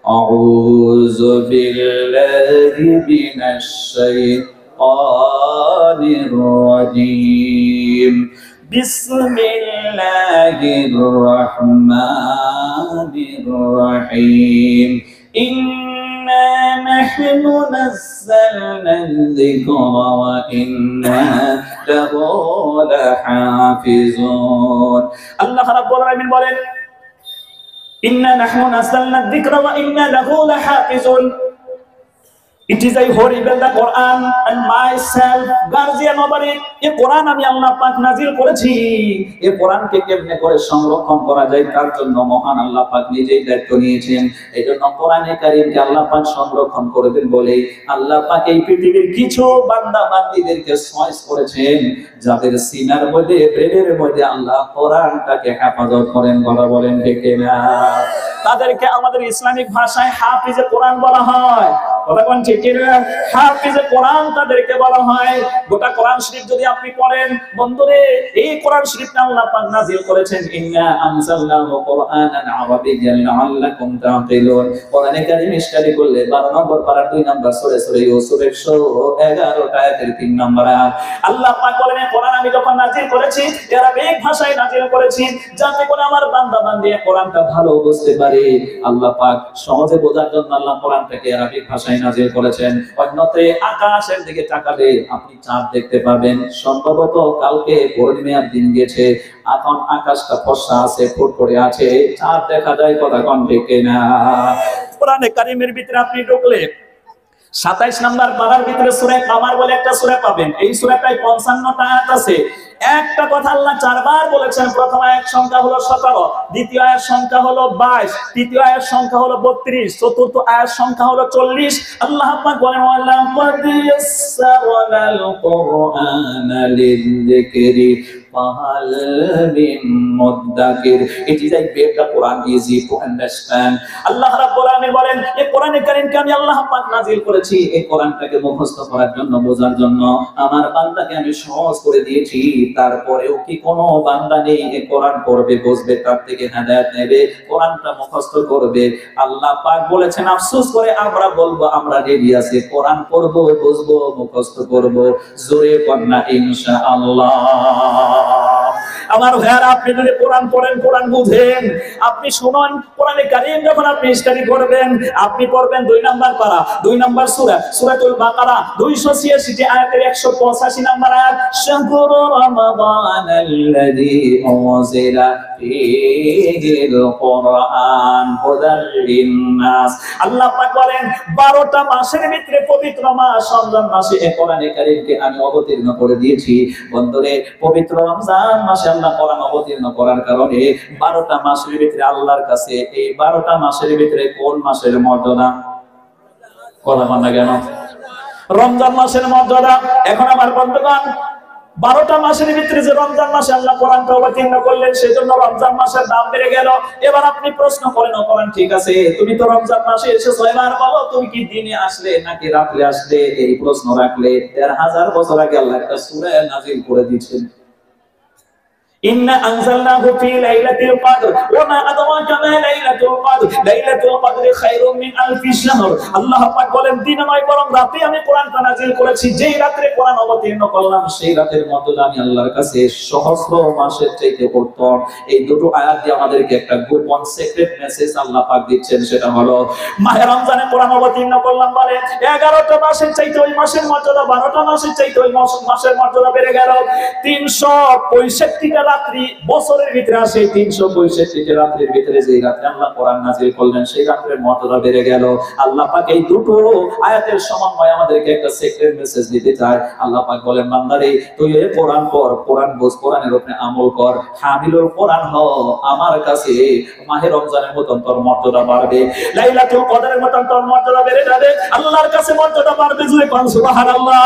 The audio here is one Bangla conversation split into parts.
আউযু বিল্লাহি মিনাশ শাইতানির রাজীম। বিসমিল্লাহির রহমানির রহিম। ইন্না নাহনু নাযালনাল যিকরা ওয়া ইন্না লাহু লাহাফিজুন। আল্লাহ রাব্বুল আলামিন বলেন, ইন্না নাহনু নাযালনাল যিকরা ওয়া ইন্না লাহু লাহাফিজুন। It is I who reveal the Quran and myself guardian over it. এই কোরআন আমি আল্লাহ পাক নাজিল করেছি। এই কোরআনকে কেমনে করে সংরক্ষণ করা যায় তার জন্য মহান আল্লাহ পাক নিজেই দায়িত্ব নিয়েছেন। এজন্য কোরআনে কারীমকে আল্লাহ পাক সংরক্ষণ করবেন বলে আল্লাহ পাক এই পৃথিবীর কিছু বান্দা বান্দীদেরকে চয়েস করেছেন যাদের সিনার মধ্যে ব্রেনের মধ্যে আল্লাহ কোরআনটাকে হেফাজত করেন। বলা বলেন ঠিক না? তাদেরকে আমাদের ইসলামিক ভাষায় হাফিজে কোরআন বলা হয়। কথা কোন ঠিক না? হাফিজে কোরআন তাদেরকে বলা হয়। গোটা কোরআন শরীফ যদি আপনি পড়েন বন্ধুরে, এই কোরআন শরীফটা আল্লাহ পাক নাযিল করেছেন ইন্না আনজালনাহু কুরআনান আরাবিয়্যান লাআল্লাকুম তা'কিলুন। কোরআনে কারীম স্টাডি করলে 12 নম্বর পারা 2 নম্বর সূরা ইউসুফ 111 আয়াতের 3 নম্বর আয়াত আল্লাহ পাক বলেন, কোরআন আমি যখন নাযিল করেছি আরবিক ভাষায় নাযিল করেছি যাতে করে আমার বান্দা বান্দী কোরআনটা ভালো বুঝতে পারে। আল্লাহ পাক সহজে বোঝার জন্য আল্লাহ কোরআনটাকে আরবিক ভাষায় নাযিল করেছেন। অন্যতে আকাশের দিকে তাকালে আপনি চাঁদ দেখতে পাবেন। সম্ভবত কালকে পূর্ণিমার দিন গেছে, এখন আকাশটা ফর্সা আছে, ফুটফুটে আছে, চাঁদ দেখা যায়। কথা কোন ঠিক না? কোরআনে কারীমের ভিতরে আপনি ঢুকলে 27 নম্বর পারার ভিতরে সূরা কামার বলে একটা সূরা পাবেন। এই সূরাটায় 55টা আয়াত আছে। একটা কথা আল্লাহ 4 বার বলেছেন। প্রথম আয়াত সংখ্যা হলো 17, দ্বিতীয় আয়াত সংখ্যা হলো 22, তৃতীয় আয়াত সংখ্যা হলো 32, চতুর্থ আয়াত সংখ্যা হলো 40। আল্লাহ পাক বলেন ওয়ালাম ইয়াসসারাল কুরআনা লিযিকরি ফাহাল মিন মুদ্দাকির। It is I made the Quran easy to understand. আল্লাহ রাব্বুল আলামিন বলেন, এই কোরআনে কারীমকে আমি আল্লাহ পাক নাযিল করেছি এই কোরআনটাকে মুখস্থ করার জন্য, বোঝার জন্য। আমার বান্দাকে আমি সহজ করে দিয়েছি। তারপরেও কি কোনো বান্দা নেই এই কোরআন পড়বে, বুঝবে, তার থেকে হেদায়েত নেবে, কোরআনটা মুখস্থ করবে? আল্লাহ পাক বলেছেন, আফসোস করে আমরা বলবো আমরা রেডি আছি, কোরআন পড়বো, বুঝবো, মুখস্থ করব। জোরে কন্যা ইনশাআল্লাহ। আমার ভাইয়ারা, আপনি যদি কোরআন পড়েন, কোরআন বুঝেন, আপনি শুনুন, কোরআনে কারীম যখন আপনি স্টাডি করবেন, আপনি পড়বেন 2 নম্বর পারা, 2 নম্বর সূরা, সূরাতুল বাকারা 286 আয়াতের 185 নম্বর আয়াত, শাহরু রমাদানাল্লাযী উনজিলা ফীহিল কুরআন হুদাল লিন্নাস। আল্লাহ পাক বলেন 12টা মাসের ভিতরে পবিত্র মাস রমজান মাসে এই কোরআনে কারীমকে আমি অবতীর্ণ করে দিয়েছি। বন্ধুরে, পবিত্র রমজান মাসে আল্লাহ কোরআন অবতীর্ণ করার কারণে 12টা মাসের ভিতরে আল্লাহর কাছে এই 12টা মাসের ভিতরে কোন মাসের মর্যাদা? কথা বলেন না কেন? রমজান মাসের মর্যাদা। এখন আমার বন্ধুগণ, 12টা মাসের ভিতরে যে রমজান মাসে আল্লাহ কোরআনটা অবতীর্ণ করলেন, সেজন্য রমজান মাসের দাম বেড়ে গেল। এবার আপনি প্রশ্ন করেন, কোরআন ঠিক আছে, তুমি তো রমজান মাসে এসেছো, এবার বলো তুমি কি দিনে আসলে নাকি রাতে আসলে? এই প্রশ্ন রাখলে 1000 বছর আগে আল্লাহ একটা সূরা নাযিল করে দিয়েছেন। ইন্না আনজালনাহু ফি লাইলাতিল কদর ওয়া মা আদরাকা মা লাইলাতুল কদর লাইলাতুল কদরি খায়রুম মিন আলফি শাহর। আল্লাহ পাক বলেন, দিনে নয় বরং রাতে আমি কোরআনটা নাযিল করেছি। যেই রাতে কোরআন অবতীর্ণ করলাম সেই রাতের মর্যাদা আমি আল্লাহর কাছে সহস্র মাসের চাইতে উত্তম। এই দুটো আয়াত দিয়ে আমাদেরকে একটা গোপন সিক্রেট মেসেজ আল্লাহ পাক দিচ্ছেন, সেটা হলো মাহে রমজানে কোরআন অবতীর্ণ করলাম বলে 11টা মাসের চাইতে ওই মাসের মর্যাদা 12টা মাসের চাইতে ওই মাসের মর্যাদা বেড়ে গেল। 365টা রাত্রি বছরের ভিতরে আসে, 365টা রাত্রির ভিতরে যে রাতে আল্লাহ কোরআন নাযিল করলেন সেই রাতের মর্যাদা বেড়ে গেল। আল্লাহ পাক এই দুটো আয়াতের সমন্বয়ে আমাদেরকে একটা সিক্রেট মেসেজ দিতে চায়। আল্লাহ পাক বলেন, বান্দারে তুই এই কোরআন পড়, কোরআন বুঝ, কোরআনের উপরে আমল কর, হামিলুল কোরআন হ। আমার কাছে মাহে রমজানের মতন তোর মর্যাদা বাড়বে, লাইলাতুল কদরের মতন তোর মর্যাদা বেড়ে যাবে, আল্লাহর কাছে মর্যাদা বাড়বে। জুড়ে কোন সুবহানাল্লাহ।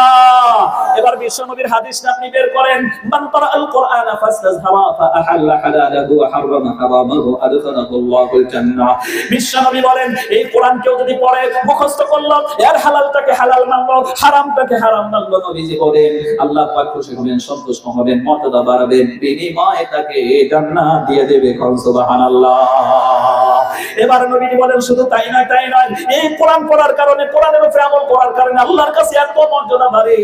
এবার বিশ্বনবীর হাদিসটা আপনি বের করেন, মান ক্বারাআল কোরআনা ফাসতাজ ইস্তাযহারা ফাআহাল্লা হালালাহু ওয়া হারামা হারামাহু আদখালাহু আল্লাহুল জান্নাহ। বিশ্বনবী বলেন এই কোরআন কেউ যদি পড়ে মুখস্থ করলো, এর হালালটাকে হালাল মানলো, হারামটাকে হারাম মানলো, নবীজি বলেন আল্লাহ পাক খুশি হবেন, সন্তুষ্ট হবেন, মর্যাদা বাড়াবেন, বিনিময়ে তাকে জান্নাত দিয়ে দেবে। সুবহানাল্লাহ। এবার নবীজি বলেন শুধু তাই নয়, এই কোরআন পড়ার কারণে, কোরআনের উপরে আমল করার কারণে আল্লাহর কাছে এত মর্যাদা বাড়ে,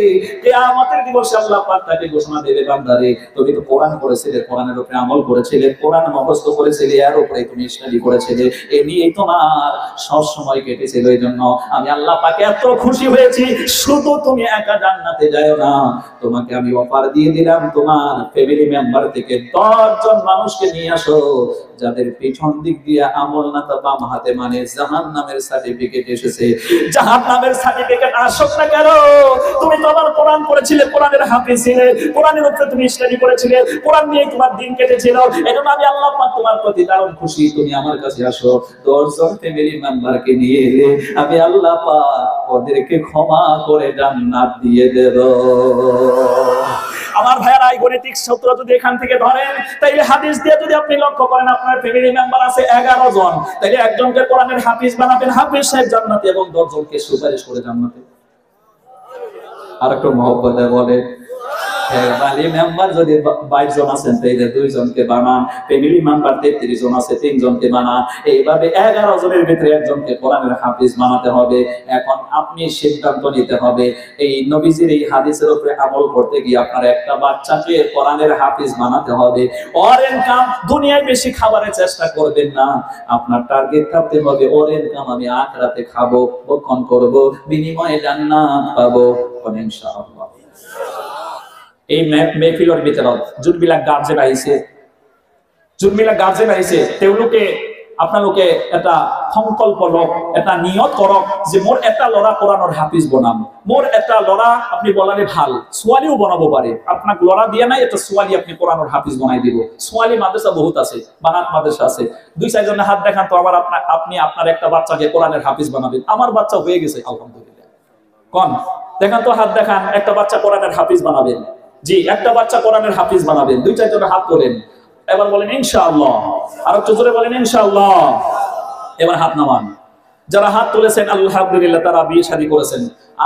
কিয়ামতের দিবসে আল্লাহ পাক তাকে ঘোষণা দেবে, বান্দারে তুমি তো কোরআন পড়েছিলে, কোরআনের উপরে আমল করেছিলে, কোরআন মুখস্থ করেছিলে, এর উপরে তুমি স্টাডি করেছিলে, এই নিয়েই তোমার সব সময় কেটেছিল, এইজন্য আমি আল্লাহ পাকে এত খুশি হয়েছি। শুধু তুমি একা জান্নাতে যাও না, তোমাকে আমি অফার দিয়ে দিলাম, তোমার ফ্যামিলি মেম্বার থেকে 10 জন মানুষকে নিয়ে আসো, যাদের পিছন দিক দিয়ে আমল নাতা বাম হাতে মানে জাহান্নামের সার্টিফিকেট এসেছে। জাহান্নামের সার্টিফিকেট আসুক না কেন, তুমি তোমার কোরআন পড়েছিলে, কোরআনের হাফেজ ছিলে, কোরআনের উপরে তুমি স্টাডি করেছিলে, কোরআন নিয়ে তোমার দিন কেটেছিল, এজন্য আমি আল্লাহ পাক তোমার প্রতি দারুণ খুশি। তুমি আমার কাছে আসো, 10 জন ফ্যামিলি মেম্বারকে নিয়ে এলে আমি আল্লাহ পাক ওদেরকে ক্ষমা করে জান্নাত দিয়ে দেব। আমার ভাইয়েরা, এই গণিতিক সূত্র যদি এখান থেকে ধরেন, তাইলে হাদিস দিয়ে যদি আপনি লক্ষ্য করেন আপনার ফ্যামিলি মেম্বার আছে 11 জন, তাইলে একজনকে কোরআনের হাফিজ বানাবেন, হাফিজ সাহেব জান্নাতে, এবং 10 জনকে সুপারিশ করে জান্নাতে। আর একটু মহব্বতে বলে ফ্যামিলি মেম্বার যদি 22 জন আছেন তাইলে 2 জনকে বানান, ফ্যামিলি মেম্বার 33 জন আছে 3 জনকে বানান, এইভাবে 11 জনের ভিতরে একজনকে কোরআনের হাফিজ বানাতে হবে। এখন আপনি সিদ্ধান্ত নিতে হবে, এই নবীজির এই হাদিসের উপরে আমল করতে গিয়ে আপনার একটা বাচ্চাকে কোরআনের হাফিজ বানাতে হবে। ওর ইনকাম দুনিয়ায় বেশি খাবারের চেষ্টা করবেন না, আপনার টার্গেট থাকতে হবে ওর ইনকাম আমি আখিরাতে খাবো, ভক্ষণ করব, বিনিময়ে জান্নাত পাবো ইনশাআল্লাহ। এই মেহফিলের ভিতরে যোনবিলাক গার্জেন আইছে তেওঁলোকে আপোনালোকে এটা সংকল্প লওক, এটা নিয়ত কৰক যে মোৰ এটা ল'ৰা কোরআনৰ হাফিজ বনাম, মোৰ এটা ল'ৰা আপনি বলালে ভাল, ছোৱালীও বনাব পাৰে, আপোনাক ল'ৰা দিয়া নাই, এটা ছোৱালী আপনি কোরআনৰ হাফিজ বনাই দিব। ছোৱালী মাদ্রাসা বহুত আছে, বানাত মাদ্রাসা আছে, 2-4 জনের হাত দেখান তো আবার আপনি আপনার একটা বাচ্চাকে কোরআনের হাফিজ বানাবেন। আমার বাচ্চা হয়ে গেছে আলহামদুলিল্লাহ, কোন দেখান তো, হাত দেখান, একটা বাচ্চা কোরআনের হাফিজ বানাবেন। জি, একটা বাচ্চা কোরআনের হাফিজ বানাবেন। 2-4 জনের হাত তোলেন, এবার বলেন ইনশাআল্লাহ, আর একটু জোরে বলেন ইনশাআল্লাহ। এবার হাত নামান। যারা হাত তুলেছেন আলহামদুলিল্লাহ, তারা বিয়ে শাদী করেছেন,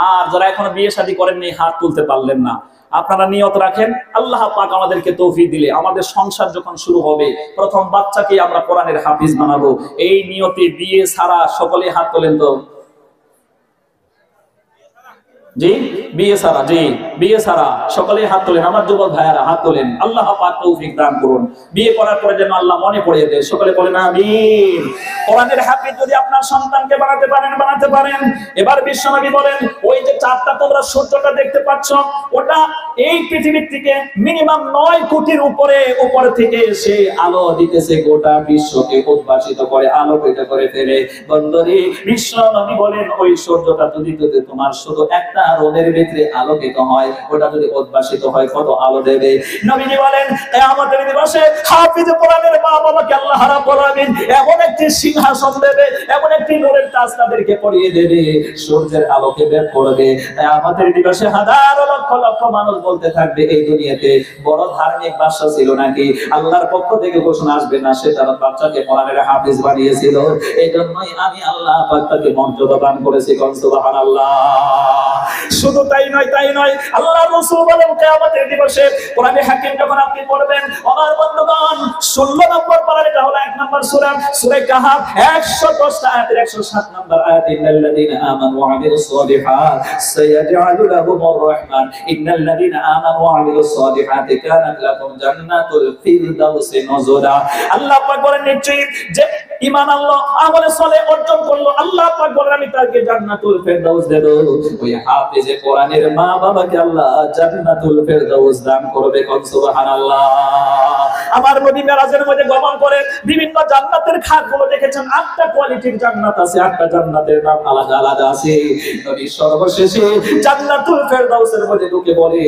আর যারা এখনো বিয়ে শাদী করেননি, হাত তুলতে পারলেন না, আপনারা নিয়ত রাখেন আল্লাহ পাক আমাদেরকে তৌফিক দিলে আমাদের সংসার যখন শুরু হবে, প্রথম বাচ্চাকে আমরা কোরআনের হাফিজ বানাবো, এই নিয়তে বিয়ে ছাড়া সকলে হাত তোলেন তো। জি, বিয়ে ছাড়া সকলে হাত তোলেন, আমার যুবক ভাইয়ারা হাত তোলেন, আল্লাহ পাক তৌফিক দান করুন। বিয়ে করার পরে যেন আল্লাহ মনে পড়িয়ে দেয়, সকলে বলেন আমিন। কোরআনের হাফিজ যদি আপনার সন্তানকে বানাতে পারেন। এবার বিশ্বনবী বলেন, ওই যে 4টা তোমরা সূর্যটা দেখতে পাচ্ছ, ওটা এই পৃথিবীর থেকে মিনিমাম 9 কোটির উপরে থেকে সে আলো দিতেছে, গোটা বিশ্বকে উদ্ভাসিত করে, আলোকিত করে ফেলে। বন্ধুরে, বিশ্বনবী বলেন ওই সূর্যটা যদি তোমার শুধু একটা রোদের ভিতরে আলোকিত হয়, ওটা যদি উদ্ভাসিত হয় কত আলো দেবে। নবীজি বলেন কিয়ামতের দিবসে হাফিজ কোরআনের মা বাবাকে আল্লাহ রাব্বুল আলামিন এমন একটি সিংহাসন দেবে, এমন একটি নূরের তাজ তাদেরকে পরিয়ে দেবে, সূর্যের আলোকে বের করবে। কিয়ামতের দিবসে হাজার লক্ষ লক্ষ মানুষ বলতে থাকবে এই দুনিয়াতে বড় ধার্মিক বাদশা ছিল নাকি, আল্লাহর পক্ষ থেকে ঘোষণা আসবে না সে তার বাচ্চাকে কোরআনের হাফিজ বানিয়েছিল, এইজন্যই আমি আল্লাহ পাক তাকে মর্যাদা দান করেছি। সুবহানাল্লাহ। শুধু তাই নয়, আল্লাহর রাসূল বলেন কিয়ামতের দিবসে কোরআনে হাকিম যখন আপনি পড়বেন, আমার বন্ধুগণ 16 নম্বর পারার, এটা হলো 1 নম্বর সূরা, সূরা কাহাফ 110 আয়াতের 107 নম্বর আয়াত, ইন্নাল্লাযীনা আমানু ওয়া আমিলুস সালিহাত সায়াজআলু লাহুমুর রাহমান ইন্নাল্লাযীনা আমানু ওয়া আমিলুস সালিহাতি কানাত লাহুম জান্নাতুল ফিরদাউসি নুজুলা। আল্লাহ পাক বলেন নিশ্চয়ই যে ঈমান আনলো, আমলে সালেহ অর্জন করলো, আল্লাহ পাক বলেন আমি তাকে জান্নাতুল ফিরদাউস দেব। ওই হাফেজে কোরআনের মা বাবাকে আল্লাহ জান্নাতুল ফিরদাউস দান করবে। সুবহানাল্লাহ। আমার নবী মেরাজের মধ্যে গমন করে বিভিন্ন জান্নাতের খাতগুলো দেখেছেন, 8টা কোয়ালিটির জান্নাত আছে, 8টা জান্নাতের নাম আলাদা আলাদা আছে। নবী সর্বশেষে জান্নাতুল ফিরদাউসের মধ্যে ঢুকে বলে,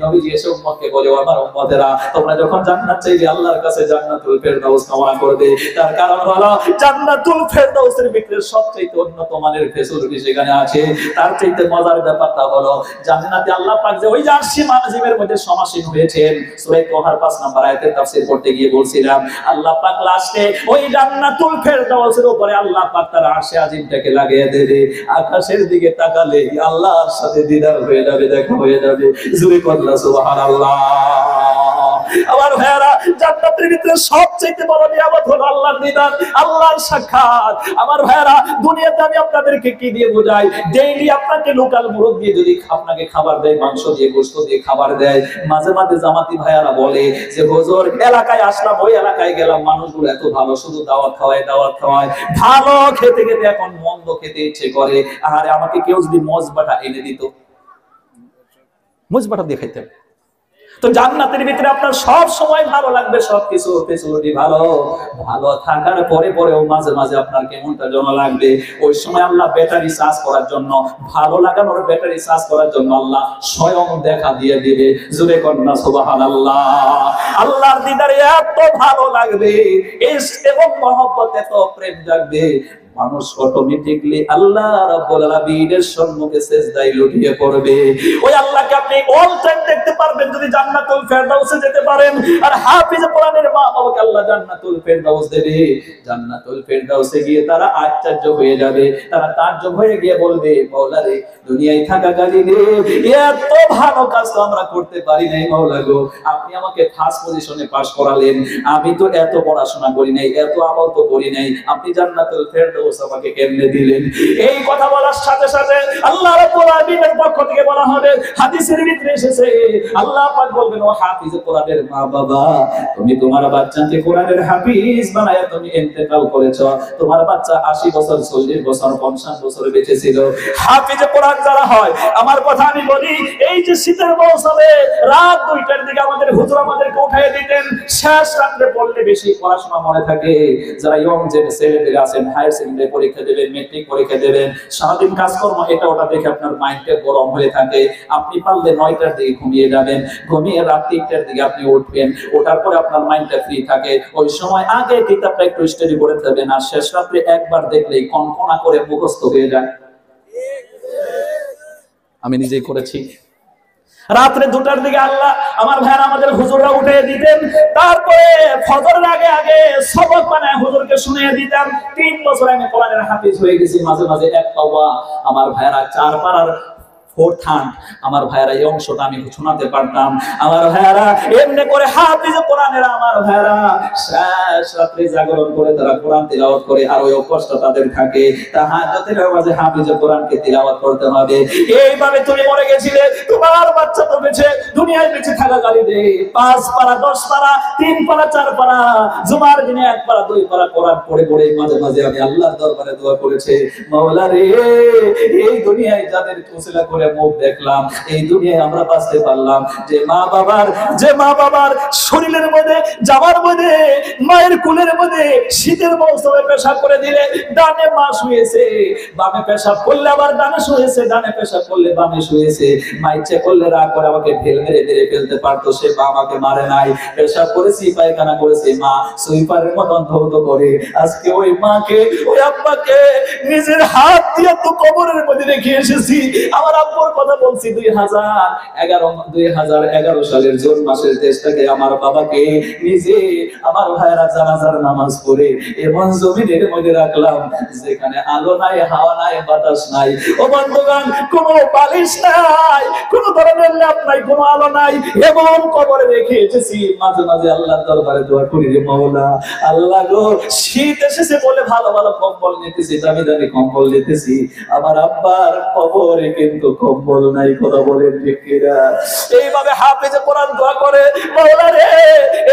নবীজি এসে উম্মতকে বলে, আমার উম্মতেরা তোমরা যখন জান্নাত চাইবে আল্লাহর কাছে জান্নাতুল ফিরদাউস কামনা করবে। তার কারণ হলো জান্নাতুল ফেরদাউসের ভিতরে সবচেয়ে উন্নত মানের ফেসিলিটি সেখানে আছে। তার চাইতে মজার ব্যাপারটা হলো জান্নাতে আল্লাহ পাক যে ওই আরশি আজিমের মধ্যে সমাসীন হয়েছেন, সূরা তোহার 5 নম্বর আয়াতের তাফসীর করতে গিয়ে বলছিলাম আল্লাহ পাক লাস্টে ওই জান্নাতুল ফেরদাউসের উপরে আল্লাহ পাক তার আরশে আজিমটাকে লাগিয়ে দেবে। আকাশের দিকে তাকালে আল্লাহর সাথে দিদার হয়ে যাবে, দেখা হয়ে যাবে। জোরে বললা সুবহানাল্লাহ। আমার ভাইরা, জান্নাতের ভিতরে সবচেয়ে বড় নিয়ামত হলো আল্লাহর দিদার, আল্লাহর সাক্ষাৎ। আমার ভাইরা, দুনিয়াতে আমি আপনাদেরকে কি দিয়ে বোঝাই, ডেইলি আপনাকে লোকাল মুরগ দিয়ে যদি আপনাকে খাবার দেয়, মাংস দিয়ে, গোশত দিয়ে খাবার দেয়, মাঝে মাঝে জামাতি ভাইয়ারা বলে যে হুজুর এলাকায় আসলাম, ওই এলাকায় গেলাম, মানুষগুলো এত ভালো, শুধু দাওয়াত খাওয়ায় দাওয়াত খাওয়ায়, ভালো খেতে খেতে এখন মন্দ খেতে ইচ্ছে করে। আর আমাকে কেউ যদি মজবাটা এনে দিত, মজবাটা দিয়ে খাইতেন। তো জান্নাতের ভিতরে আপনার সব সময় ভালো লাগবে, সবকিছু ফেসিলিটি ভালো, ভালো থাকার পরে পরেও মাঝে মাঝে আপনার কেমনটা যেন লাগবে। ওই সময় আল্লাহ ব্যাটারি চার্জ করার জন্য, ভালো লাগানোর ব্যাটারি চার্জ করার জন্য আল্লাহ স্বয়ং দেখা দিয়ে দিবে। জোরে কন্যা সুবহানাল্লাহ। আল্লাহর দিদারে এত ভালো লাগবে, ইশক এবং মহব্বত, এত প্রেম জাগবে, মানুষ অটোমেটিক্যালি আল্লাহ রাব্বুল আলামিনের সম্মুখে সিজদায় লুটিয়ে পড়বে। ওই আল্লাহকে আপনি অল টাইম দেখতে পারবেন যদি জান্নাতুল ফেরদাউসে যেতে পারেন। আর হাফিজ কোরআনের মা বাবাকে আল্লাহ জান্নাতুল ফেরদাউস দেবে। জান্নাতুল ফেরদাউসে গিয়ে তারা আশ্চর্য হয়ে যাবে, তারা তাজ্জব হয়ে গিয়ে বলবে, মাওলা রে, দুনিয়ায় থাকাকালীন এত ভালো কাজ তো আমরা করতে পারি নাই মাওলা গো, আপনি আমাকে ফার্স্ট পজিশনে পাস করালেন, আমি তো এত পড়াশোনা করি নাই, এত আমল তো করি নাই, আপনি জান্নাতুল ফেরদাউস আমাকে কেমনে দিলেন? এই কথা বলার সাথে সাথে আল্লাহ রাব্বুল আলামিনের পক্ষ থেকে বলা হবে, হাদিসের ভিতরে এসেছে, আল্লাহ পাক বলবেন, ও হাফিজ কোরআনের মা বাবা, তুমি তোমার বাচ্চাকে কোরআনের হাফিজ বানায়া তুমি ইন্তেকাল করেছো। তোমার বাচ্চা 80 বছর, 40 বছর, 50 বছর বেঁচে ছিল। হাফিজ কোরআন যারা হয়, আমার কথা আমি বলি, এই যে শীতের মৌসুমে রাত 2টার দিকে আমাদের হুজুর আমাদেরকে উঠাইয়ে দিতেন, শেষ রাত্রে পড়লে বেশি পড়াশোনা মনে থাকে। যারা ইয়ং যে ছেলেদের আছেন, হায়ার সেকেন্ডারি পরীক্ষা দেবেন, মেট্রিক পরীক্ষা দেবেন, সারাদিন কাজকর্ম এটা ওটা দেখে আপনার মাইন্ডটা গরম হয়ে থাকে। আপনি পারলে 9টার দিকে ঘুমিয়ে যাবেন, ঘুমিয়ে রাত 3টার দিকে আপনি উঠবেন, ওঠার পরে আপনার মাইন্ডটা ফ্রি থাকে। ওই সময় আগে কিতাবটা একটু স্টাডি করে দেবেন, আর শেষ রাত্রে একবার দেখলেই কনকনা করে মুখস্থ হয়ে যায়। আমি নিজেই করেছি। রাত্রে 2টার দিকে আল্লাহ আমার ভাইরা আমাদের হুজুররা উঠে দিতেন, তারপরে ফজরের আগে আগে সবক বানায় হুজুরকে শুনিয়ে দিতাম। 3 বছর আমি কোরআনের হাফিজ হয়ে গেছি। মাঝে মাঝে এক পাওয়া আমার ভাইরা 4 পারার 4th hand আমার ভাইরা এই অংশটা আমি শোনাতে পারতাম। আমার ভাইরা এমনি করে হাফিজ কোরআনের আমার ভাইরা শেষ রাত্রে জাগরণ করে তারা কোরআন তিলাওয়াত করে, আর ওই অভ্যাসটা তাদের থাকে, তাহাজ্জুদের নামাজে হাফিজ কোরআনকে তিলাওয়াত করতে হবে। এইভাবে তুমি মরে গেছিলে, তোমার বাচ্চা তো বেঁচে, দুনিয়ায় বেঁচে থাকাকালীনে 5 পারা, 10 পারা, 3 পারা, 4 পারা, জুমার দিনে 1 পারা, 2 পারা কোরআন পড়ে পড়ে মাঝে মাঝে আমি আল্লাহর দরবারে দোয়া করেছি, মাওলা রে, এই দুনিয়ায় যাদের উসিলা করে মুখ দেখলাম, এই দুনিয়ায় আমরা বাঁচতে পারলাম, যে মা বাবার শরীরের মধ্যে, জামার মধ্যে, মায়ের কোলের মধ্যে শীতের মৌসুমে পেশাব করে দিলে ডানে মা শুয়েছে, বামে পেশাব করলে আবার ডানে শুয়েছে, ডানে পেশাব করলে বামে শুয়েছে। মা ইচ্ছে করলে রাগ করে আমাকে ঢেল মেরে মেরে ফেলতে পারতো, সে আমাকে মারে নাই। পেশাব করেছি, পায়খানা করেছি, মা সুইপারের মতন ধৌত করে। আজকে ওই মাকে, ওই আব্বাকে নিজের হাত দিয়ে তো কবরের মধ্যে রেখে এসেছি। আমার আব্বুর কথা বলছি, 2011 সালের জুন মাসের 23 তারিখে আমার বাবাকে নিজে আমার ভাইরা জানাজার নামাজ পড়ে এমন জমিনের মধ্যে রাখলাম যেখানে আলো নাই, হাওয়া নাই, বাতাস নাই। ও বন্ধুগণ, কোনো বালিশ নাই, কোনো ধরনের ল্যাম্প নাই, কোনো আলো নাই, এমন কবরে রেখে এসেছি। মাঝে মাঝে আল্লাহর দরবারে দোয়া করি, রে মাওলা, আল্লাহ গো, শীত এসেছে বলে ভালো ভালো কম্বল নিতেছি, দামি দামি কম্বল নিতেছি, আমার আব্বার কবরে কিন্তু কম্বল নাই। কথা বলেন ঠিক কিনা? এইভাবে হাফেজ কোরআন দোয়া করে, মাওলা রে,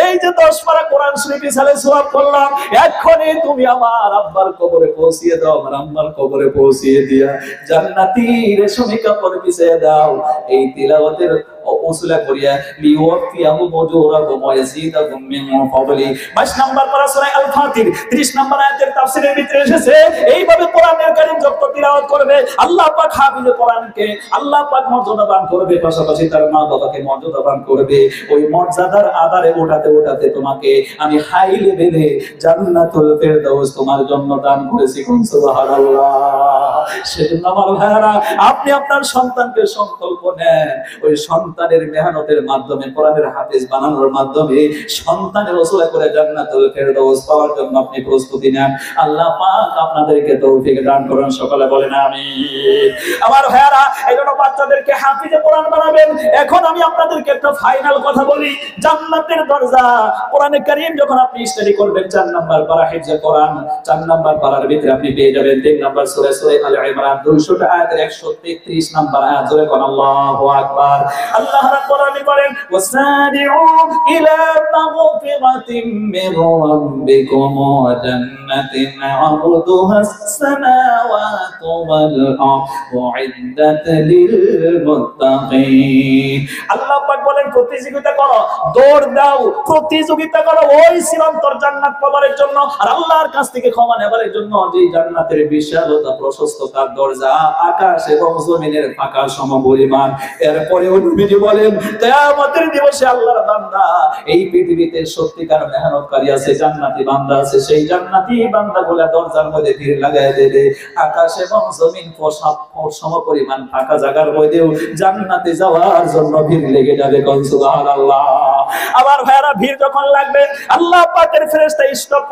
এই যে 10 পারা কোরআন শরীফ সালে সওয়াব করলাম, এখনই তুমি আমার আব্বার কবরে পৌঁছিয়ে দাও, আমার আম্মার কবরে পৌঁছিয়ে দিয়া জান্নাতি রেশমি কাপড় বিছিয়ে দাও। এই তিলাওয়াতের উসুলা করিয়া লিওয়াফিয়াহু মুজুরাহুম ওয়া ইয়াজিদাহুম মিন ফাদলি। 22 নাম্বার পারা সূরা আল ফাতির 30 নাম্বার আয়াতের তাফসীরের ভিতরে এসেছে, এইভাবে কোরআনের কারীম যত তিলাওয়াত করবে, আল্লাহ পাক হাফিজে কোরআনকে আল্লাহ পাক মর্যাদা দান করবে, পাশাপাশি তার মা বাবাকে মর্যাদাবান করবে, ওই মর্যাদার আধারে ওঠাতে ওঠাতে তোমাকে আমি হাই লেভেলে জান্নাতুল ফেরদাউস তোমার জন্য দান করেছি। সুবহানাল্লাহ। সেজন্য আমার ভাইরা, আপনি আপনার সন্তানকে সংকল্প নেন, ওই সন্তানের মেহনতের মাধ্যমে, কোরআনের হাফেজ বানানোর মাধ্যমে সন্তানের ওসিলা করে জান্নাতুল ফেরদাউস পাওয়ার জন্য আপনি প্রস্তুতি নেন। আল্লাহ পাক আপনাদেরকে তৌফিক দান করুন, সকলে বলেন আমিন। আমার ভাইরা, এইজন্য বাচ্চাদেরকে হাফিজে কোরআন বানাবেন। এখন আমি আপনাদেরকে একটা ফাইনাল কথা বলি, জান্নাতের দরজা কোরআনে কারীম যখন আপনি স্টাডি করবেন, 4 নাম্বার পারা হিফজে কোরআন, 4 নাম্বার পারার ভিতরে আপনি পেয়ে যাবেন 3 নাম্বার সূরা আলে ইমরান 200 আয়াতের 133 নাম্বার আয়াত। জোরে কোন আল্লাহু আকবার। আল্লাহ রাব্বুল আলামিন বলেন, ওয়াসারিউ ইলা মাগফিরাতিম মির রাব্বিকুম ওয়া জান্নাতিন আরদুহাস সামাওয়াতু ওয়াল আরদু উইদ্দাত লিল মুত্তাকিন। আল্লাহ পাক বলেন, প্রতিযোগিতা করো, দৌড় দাও, প্রতিযোগিতা করো ওই চিরন্তর জান্নাত পাওয়ার জন্য আর আল্লাহর কাছ থেকে ক্ষমা নেবার জন্য, যে জান্নাতের বিশালতা, প্রশস্ততার দরজা আকাশ এবং জমিনের ফাঁকা সমপরিমাণ। এরপরে নবীজি বলেন, কিয়ামতের দিবসে আল্লাহর বান্দা, এই পৃথিবীতে সত্যিকার মেহনতকারী আছে, জান্নাতি বান্দা আছে, সেই জান্নাতি বান্দাগুলো দরজার মধ্যে ভিড় লাগায় দেবে। আকাশ এবং জমিন সমপরিমাণ ফাঁকা জায়গার মধ্যেও জান্নাতে যাওয়ার জন্য ভিড় লেগে যাবে। সুবহানাল্লাহ। আবার ভাইরা, ভিড় যখন লাগবে আল্লাহ পাকের ফেরেশতা স্টপ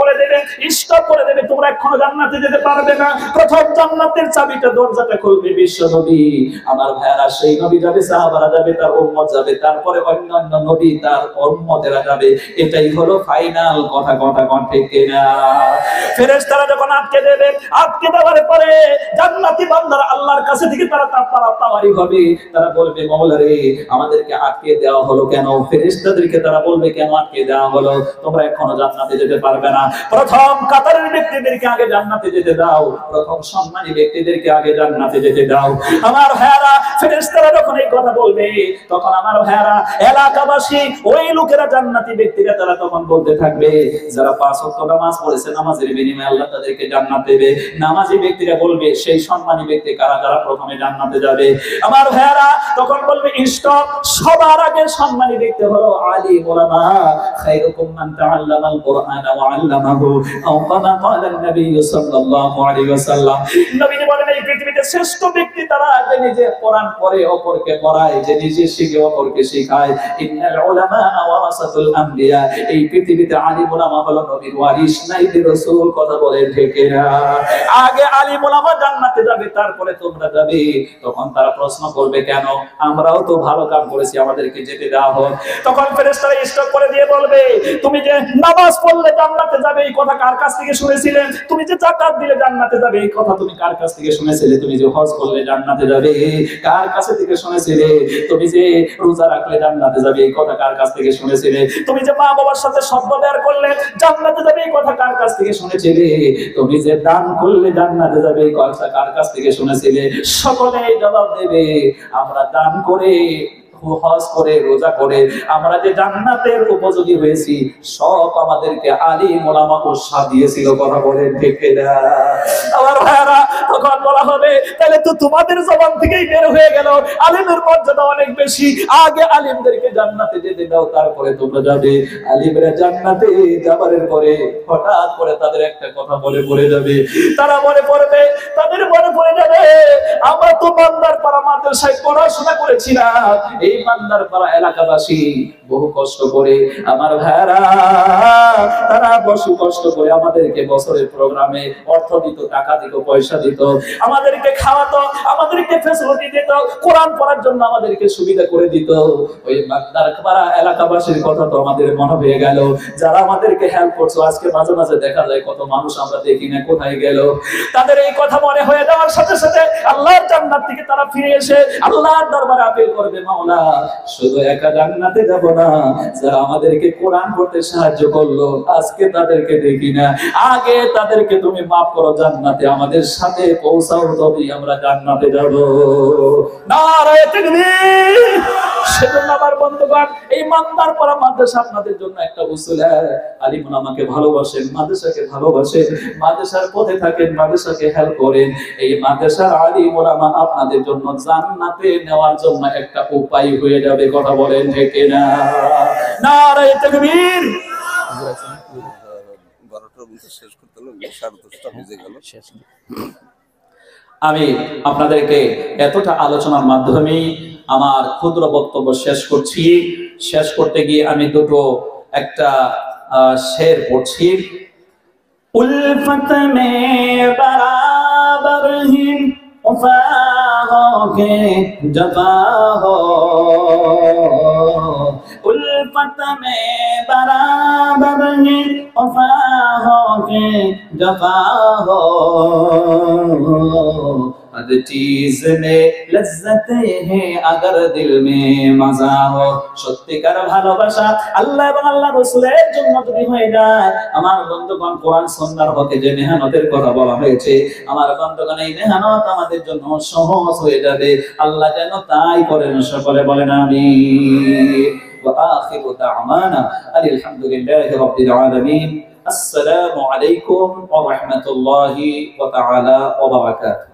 করে দেবে, তোমরা এখনো জান্নাতে যেতে পারবে না। প্রথম জান্নাতের চাবিটা, দরজাটা খুলবে বিশ্ব নবী। আমার ভাইরা, সেই নবী যাবে, সাহাবারা যাবে, তার উম্মত যাবে, তারপরে অন্যান্য নবী, তার উম্মতেরা যাবে। এটাই হলো ফাইনাল কথা। কোন ঠিক কিনা? ফেরেশতারা যখন আটকে দেওয়ার পরে জান্নাতি বান্দারা আল্লাহর কাছে থেকে তারা পাওয়ারই হবে। তারা বলবে, মাওলা রে, আমাদেরকে আটকে দেওয়া হলো কেন? ফেরেশতাদেরকে তারা বলবে, কেন আটকে দেওয়া হলো? তোমরা এখনো জান্নাতে যেতে পারবে না। প্রথম কাতারের ব্যক্তিদেরকে আগে জান্নাতে যেতে দাও, প্রথম সম্মানী ব্যক্তিদেরকে আগে জান্নাতে যেতে দাও। আমার ভাইয়ারা, ফেরেশতারা যখন এই কথা বলবে, তখন আমার ভাইয়ারা, এলাকাবাসী, ওই লোকেরা, জান্নাতি ব্যক্তিরা, তারা তখন বলতে থাকবে, যারা 5 ওয়াক্ত নামাজ পড়েছে, নামাজের বিনিময়ে আল্লাহ তাদেরকে জান্নাত দেবে। নামাজি ব্যক্তিরা বলবে, সেই সম্মানী ব্যক্তি কারা যারা প্রথমে জান্নাতে যাবে? আমার ভাইয়ারা তখন বলবে, স্টপ, সবার আগে সম্মানী ব্যক্তি হলো আলিম উলামা। খায়রুকুম মান তাআল্লামাল কুরআনা ওয়া আল্লামাহু, আও কামা ক্বালা নবী সাল্লাল্লাহু আলাইহি ওয়াসাল্লাম। নবীজি বলেন, এই পৃথিবীতে শ্রেষ্ঠ ব্যক্তি তারা, যে নিজে কোরআন পড়ে অপরকে পড়ায়, যে নিজে শিখে অপরকে শেখায়। ইন্নাল উলামা ওয়ারাসাতুল আমবিয়া, এই পৃথিবীতে আলিম উলামা হলো নবীর ওয়ারিস, নাইবে রাসূল। কথা বলে ঠিক না? আগে আলিম উলামা জান্নাতে যাবে, তারপরে তোমরা যাবে। তখন তারা প্রশ্ন করবে, কেন? আমরাও তো ভালো কাম করেছি, আমাদেরকে যেতে দেওয়া হোক। তখন ফেরেশতারা স্টপ করে দিয়ে বলবে, তুমি যে নামাজ পড়লে জান্নাতে যাবে, এই কথা কার কাছ থেকে শুনেছিলে? তুমি যে যাকাত দিলে জান্নাতে যাবে, এই কথা তুমি কার কাছ থেকে শুনেছিলে? তুমি যে হজ করলে জান্নাতে যাবে, কার কাছ থেকে শুনেছিলে? তুমি যে রোজা রাখলে জান্নাতে যাবে, এই কথা কার কাছ থেকে শুনেছিলে? তুমি যে মা বাবার সাথে সদ্ব্যবহার করলে জান্নাতে যাবে, এই কথা কার কাছ থেকে শুনেছিলে? তুমি যে দান করলে জান্নাতে যাবে, এই কথা কার কাছ থেকে শুনেছিলে? সকলে জবাব দেবে, আমরা দান করে, হজ করে, রোজা করে আমরা যে জান্নাতের উপযোগী হয়েছি, সব আমাদেরকে আলিম উলামা উৎসাহ দিয়েছিল। কথা বলেন ঠিক না? আমার ভাইরা, তখন বলা হবে, তাহলে তো তোমাদের জবান থেকেই বের হয়ে গেল, আলিমের মর্যাদা অনেক বেশি। আগে আলিমদেরকে জান্নাতে যেতে দাও, তারপরে তোমরা যাবে। আলিমরা জান্নাতে যাবার পরে হঠাৎ করে তাদের একটা কথা বলে পড়ে যাবে। তারা মনে পড়বে, তাদের মনে পড়ে যাবে, আমরা তো বান্দার পাড়া মাদ্রাসায় পড়াশোনা করেছিলাম। এই বান্দার পাড়া এলাকাবাসী বহু কষ্ট করে, আমার ভাইরা, তারা বহু কষ্ট করে আমাদেরকে বছরের প্রোগ্রামে অর্থ দিত, টাকা দিত, পয়সা দিত, আমাদেরকে খাওয়াতো, আমাদেরকে ফ্যাসিলিটি দিত, কোরআন পড়ার জন্য আমাদেরকে সুবিধা করে দিত। ওই বান্দার পাড়া এলাকাবাসীর কথা তো আমাদের মনে হয়ে গেল। যারা আমাদেরকে হেল্প করছো, আজকে মাঝে মাঝে দেখা যায় কত মানুষ আমরা দেখি না, কোথায় গেল? তাদের এই কথা মনে হয়ে যাওয়ার সাথে সাথে আল্লাহর জান্নাত থেকে তারা ফিরে এসে আল্লাহর দরবারে আপিল করবে, মাওলা, শুধু একা জান্নাতে যাব না, যারা আমাদেরকে কোরআন পড়তে সাহায্য করলো, আজকে তাদেরকে দেখি না, আগে তাদেরকে তুমি মাফ করো, জান্নাতে আমাদের সাথে পৌঁছাও, তবেই আমরা জান্নাতে যাব। নারায়ে তাকবীর। সেজন্য আমার বন্ধুগণ, এই মান্দার পরা মাদ্রাসা আপনাদের জন্য একটা উসুল। আলিমুল আমাকে ভালোবাসেন, মাদ্রাসাকে ভালোবাসেন, মাদ্রাসার পথে থাকেন, মাদ্রাসাকে হেল্প করেন। এই মাদ্রাসার আলিমুল আমা আপনাদের জন্য জান্নাতে নেওয়ার জন্য একটা উপায় হয়ে যাবে। কথা বলেন ঠিক না? নারে তাকবীর। আমি আপনাদেরকে এতটা আলোচনার মাধ্যমে আমার ক্ষুদ্র বক্তব্য শেষ করছি। শেষ করতে গিয়ে আমি একটা শের পড়ছি। উলফত মে বরাবর হি वफा हो के जफा हो, उल्फत में बराबर ही वफा हो के जफा हो, हर चीज में लज्जत है अगर दिल में मजा हो। সত্যিকার ভালোবাসা আল্লাহ এবং আল্লাহর রাসূলের জন্য যদি হয়ে যায়, আমার বন্ধুগণ, কোরআন সুন্নাহর হকে যে মেহনতের কথা বলা হয়েছে, আমার বন্ধুগণ, এই মেহনত আমাদের জন্য সহজ হয়ে যাবে। আল্লাহ যেন তাই করেন। সকলে বলেন আমিন। ওয়া আখিরু দা'ওয়ানা আলহামদুলিল্লাহি রাব্বিল আলামিন। আসসালামু আলাইকুম ওয়া রাহমাতুল্লাহি ওয়া তাআলা ওয়া বারাকাতুহু।